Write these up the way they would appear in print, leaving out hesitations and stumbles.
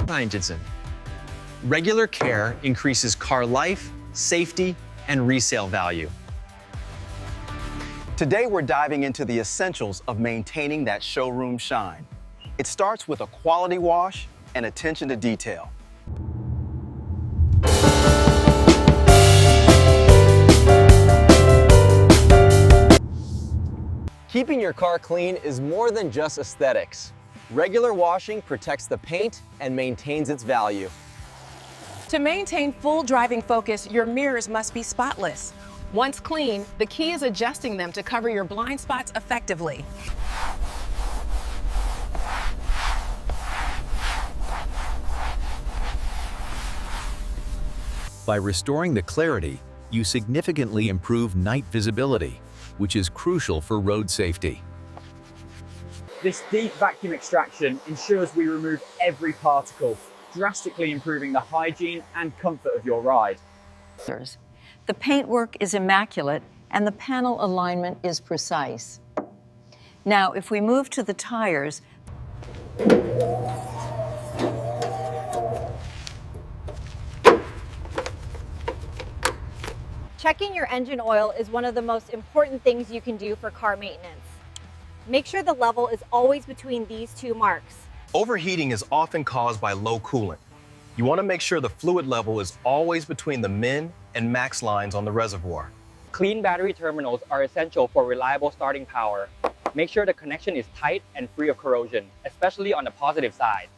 Christensen. Regular care increases car life, safety, and resale value. Today, we're diving into the essentials of maintaining that showroom shine. It starts with a quality wash and attention to detail. Keeping your car clean is more than just aesthetics. Regular washing protects the paint and maintains its value. To maintain full driving focus, your mirrors must be spotless. Once clean, the key is adjusting them to cover your blind spots effectively. By restoring the clarity, you significantly improve night visibility, which is crucial for road safety. This deep vacuum extraction ensures we remove every particle, drastically improving the hygiene and comfort of your ride. The paintwork is immaculate and the panel alignment is precise. Now, if we move to the tires, checking your engine oil is one of the most important things you can do for car maintenance. Make sure the level is always between these two marks. Overheating is often caused by low coolant. You want to make sure the fluid level is always between the min and max lines on the reservoir. Clean battery terminals are essential for reliable starting power. Make sure the connection is tight and free of corrosion, especially on the positive side.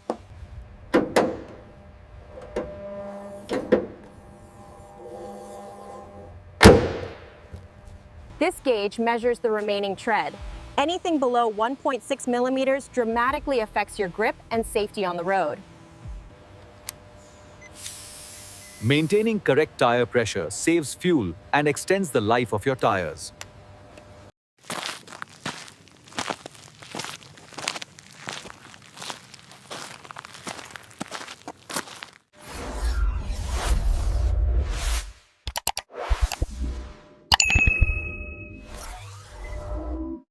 This gauge measures the remaining tread. Anything below 1.6 millimeters dramatically affects your grip and safety on the road. Maintaining correct tire pressure saves fuel and extends the life of your tires.